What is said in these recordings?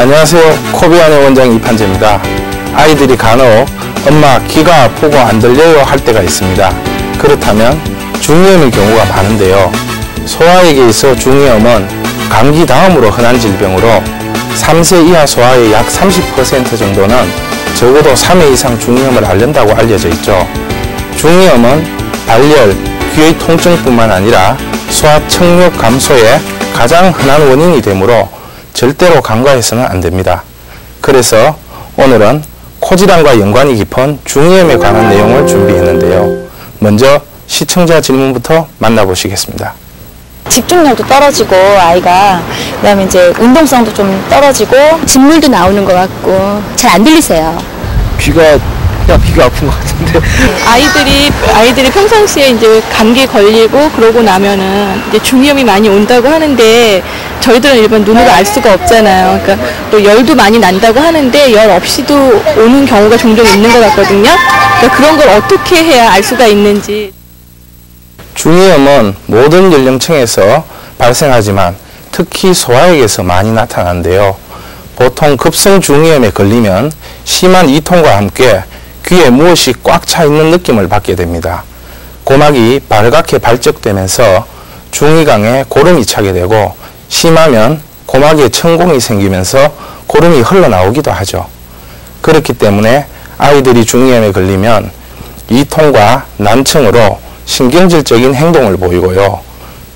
안녕하세요. 코비안의 원장 이판재입니다. 아이들이 간혹 엄마 귀가 아프고 안 들려요 할 때가 있습니다. 그렇다면 중이염의 경우가 많은데요. 소아에게 있어 중이염은 감기 다음으로 흔한 질병으로 3세 이하 소아의 약 30% 정도는 적어도 3회 이상 중이염을 앓는다고 알려져 있죠. 중이염은 발열, 귀의 통증뿐만 아니라 소아 청력 감소의 가장 흔한 원인이 되므로 절대로 간과해서는 안 됩니다. 그래서 오늘은 코질환과 연관이 깊은 중이염에 관한 내용을 준비했는데요. 먼저 시청자 질문부터 만나보시겠습니다. 집중력도 떨어지고 아이가 그다음에 이제 운동성도 좀 떨어지고 진물도 나오는 것 같고 잘 안 들리세요. 귀가 아픈 것 같은데. 아이들이 평상시에 이제 감기 걸리고 그러고 나면은 이제 중이염이 많이 온다고 하는데 저희들은 일반 눈으로 알 수가 없잖아요. 그러니까 또 열도 많이 난다고 하는데 열 없이도 오는 경우가 종종 있는 것 같거든요. 그러니까 그런 걸 어떻게 해야 알 수가 있는지. 중이염은 모든 연령층에서 발생하지만 특히 소아에게서 많이 나타나는데요. 보통 급성 중이염에 걸리면 심한 이통과 함께 귀에 무엇이 꽉 차 있는 느낌을 받게 됩니다. 고막이 발갛게 발적되면서 중이강에 고름이 차게 되고 심하면 고막에 천공이 생기면서 고름이 흘러나오기도 하죠. 그렇기 때문에 아이들이 중이염에 걸리면 이통과 난청으로 신경질적인 행동을 보이고요.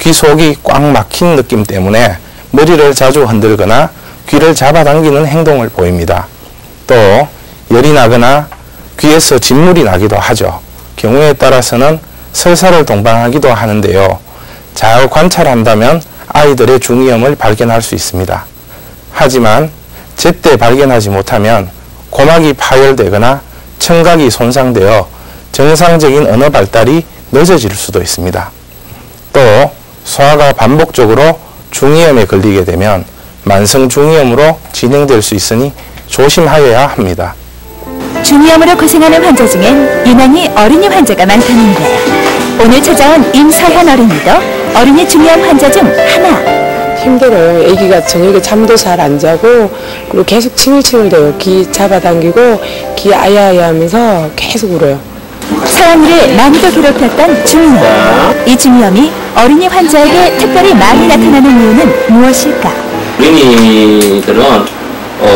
귀 속이 꽉 막힌 느낌 때문에 머리를 자주 흔들거나 귀를 잡아당기는 행동을 보입니다. 또 열이 나거나 귀에서 진물이 나기도 하죠. 경우에 따라서는 설사를 동반하기도 하는데요. 잘 관찰한다면 아이들의 중이염을 발견할 수 있습니다. 하지만 제때 발견하지 못하면 고막이 파열되거나 청각이 손상되어 정상적인 언어 발달이 늦어질 수도 있습니다. 또 소아가 반복적으로 중이염에 걸리게 되면 만성 중이염으로 진행될 수 있으니 조심하여야 합니다. 중이염으로 고생하는 환자 중엔 유난히 어린이 환자가 많다는데 오늘 찾아온 임서현 어린이도 어린이 중이염 환자 중 하나. 힘들어요. 아기가 저녁에 잠도 잘 안 자고 그리고 계속 칭얼칭얼대요. 귀 잡아당기고 귀 아야아야 하면서 계속 울어요. 서연이를 많이도 괴롭혔던 중이염. 이 중이염이 어린이 환자에게 특별히 많이 나타나는 이유는 무엇일까? 어린이들은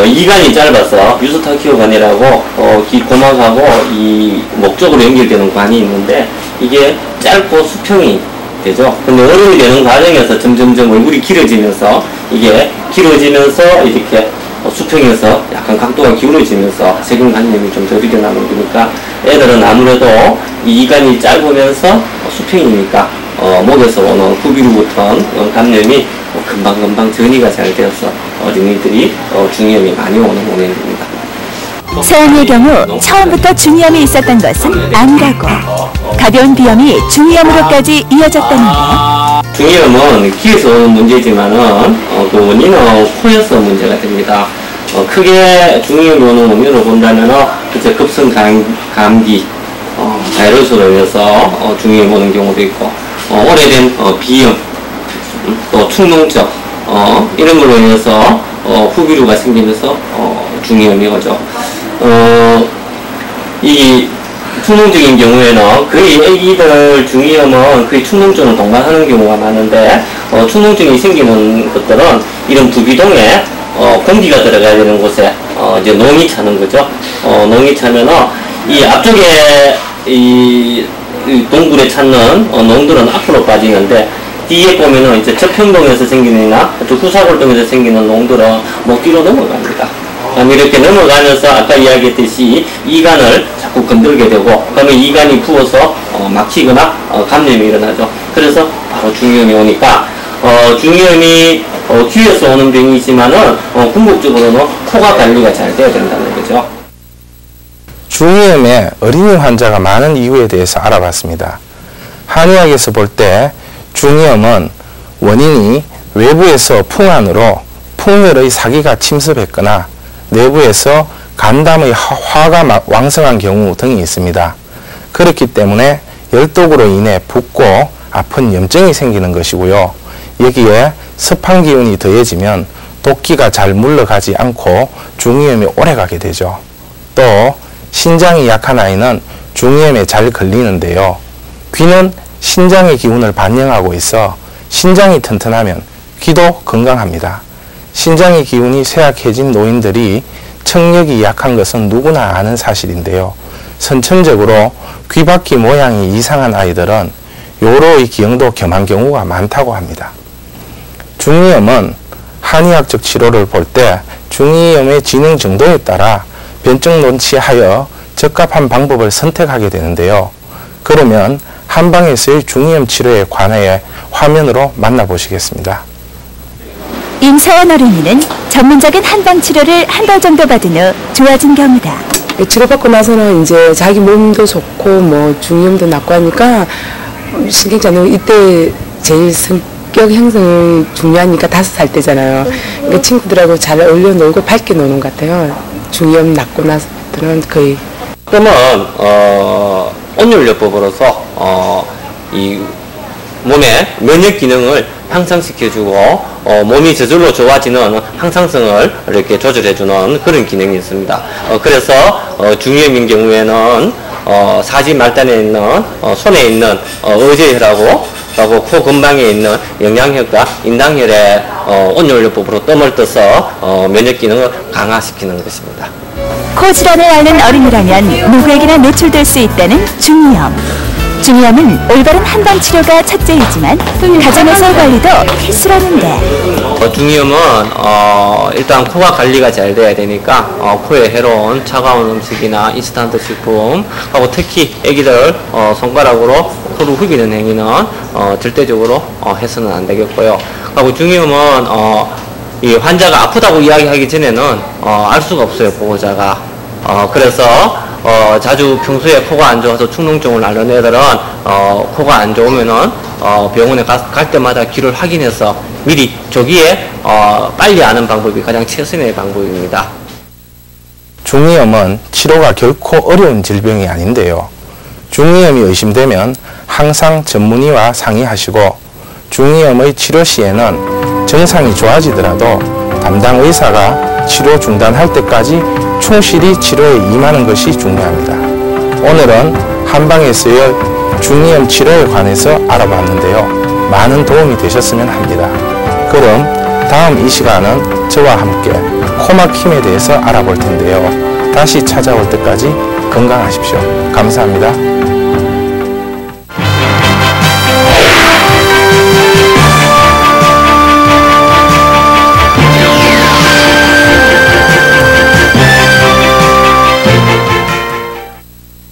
이관이 짧아서 유스타키오관이라고 귀 고막하고 이 목 쪽으로 연결되는 관이 있는데 이게 짧고 수평이 되죠. 근데 어른이 되는 과정에서 점점점 얼굴이 길어지면서 이게 길어지면서 이렇게 수평에서 약간 각도가 기울어지면서 세균감염이 좀 더 일어나는 거니까 애들은 아무래도 이 이관이 짧으면서 수평이니까 목에서 오는 후비루부터 감염이 금방금방 전이가 잘 되어서 어린이들이 중이염이 많이 오는 원인입니다. 서연이의 경우 처음부터 중이염이 있었던 것은 아니라고. 가벼운 비염이 중이염으로까지 이어졌다는데 중이염은 귀에서 오는 문제지만은 그 원인은 코에서 문제가 됩니다. 크게 중이염이 오는 원인으로 본다면은 급성 감기, 바이러스로 인해서 중이염이 오는 경우도 있고 오래된 비염, 또 축농증 이런 걸로 인해서 후비루가 생기면서 중이염이 오죠. 이 축농증인 경우에는 거의 애기들 중이염은 거의 축농증을 동반하는 경우가 많은데 축농증이 생기는 것들은 이런 부비동에 공기가 들어가야 되는 곳에 이제 농이 차는 거죠. 농이 차면은 이 앞쪽에 이 동굴에 찾는 농들은 앞으로 빠지는데 뒤에 보면은 이제 저평동에서 생기느나 후사골동에서 생기는 농들은 목 뒤로 넘어갑니다. 이렇게 넘어가면서 아까 이야기했듯이 이관을 자꾸 건들게 되고 그러면 이관이 부어서 막히거나 감염이 일어나죠. 그래서 바로 중이염이 오니까 중이염이 귀에서 오는 병이지만은 궁극적으로는 코가 관리가 잘 돼야 된다는 거죠. 중이염에 어린이 환자가 많은 이유에 대해서 알아봤습니다. 한의학에서 볼 때 중이염은 원인이 외부에서 풍 안으로 풍열의 사기가 침습했거나 내부에서 간담의 화가 왕성한 경우 등이 있습니다. 그렇기 때문에 열독으로 인해 붓고 아픈 염증이 생기는 것이고요. 여기에 습한 기운이 더해지면 독기가 잘 물러가지 않고 중이염이 오래가게 되죠. 또 신장이 약한 아이는 중이염에 잘 걸리는데요. 귀는 신장의 기운을 반영하고 있어 신장이 튼튼하면 귀도 건강합니다. 신장의 기운이 쇠약해진 노인들이 청력이 약한 것은 누구나 아는 사실인데요. 선천적으로 귀바퀴 모양이 이상한 아이들은 요로의 기형도 겸한 경우가 많다고 합니다. 중이염은 한의학적 치료를 볼 때 중이염의 진행 정도에 따라 변증 논치하여 적합한 방법을 선택하게 되는데요. 그러면 한방에서의 중이염 치료에 관하여 화면으로 만나보시겠습니다. 임서연 어린이는 전문적인 한방 치료를 한 달 정도 받은 후 좋아진 경우다. 치료받고 나서는 이제 자기 몸도 좋고 뭐 중이염도 낫고 하니까 신경전은 이때 제일 성격 형성이 중요하니까 5살 때잖아요. 그러니까 친구들하고 잘 어울려 놀고 밝게 노는 것 같아요. 중이염 낫고 나서는 거의. 그러면 온열요법으로서 이 몸의 면역 기능을 향상시켜주고 몸이 저절로 좋아지는 항상성을 이렇게 조절해주는 그런 기능이 있습니다. 그래서 중이염인 경우에는 사지 말단에 있는 손에 있는 어제혈하고 코 근방에 있는 영양혈과 인당혈의 온열요법으로 뜸을 떠서 면역 기능을 강화시키는 것입니다. 코 질환을 앓는 어린이라면 누구에게나 노출될 수 있다는 중이염. 중이염은 올바른 한방 치료가 첫째이지만 가정에서의 관리도 필수라는데 중이염은 일단 코가 관리가 잘 돼야 되니까 코에 해로운 차가운 음식이나 인스턴트 식품 하고 특히 아기들 손가락으로 코를 후비는 행위는 절대적으로 해서는 안 되겠고요. 하고 중이염은 이 환자가 아프다고 이야기하기 전에는 알 수가 없어요, 보호자가. 그래서 자주 평소에 코가 안 좋아서 축농증을 앓는 애들은 코가 안 좋으면은 병원에 갈 때마다 귀를 확인해서 미리 조기에 빨리 아는 방법이 가장 최선의 방법입니다. 중이염은 치료가 결코 어려운 질병이 아닌데요. 중이염이 의심되면 항상 전문의와 상의하시고 중이염의 치료 시에는 증상이 좋아지더라도 담당 의사가 치료 중단할 때까지 충실히 치료에 임하는 것이 중요합니다. 오늘은 한방에서의 중이염 치료에 관해서 알아봤는데요. 많은 도움이 되셨으면 합니다. 그럼 다음 이 시간은 저와 함께 코막힘에 대해서 알아볼 텐데요. 다시 찾아올 때까지 건강하십시오. 감사합니다.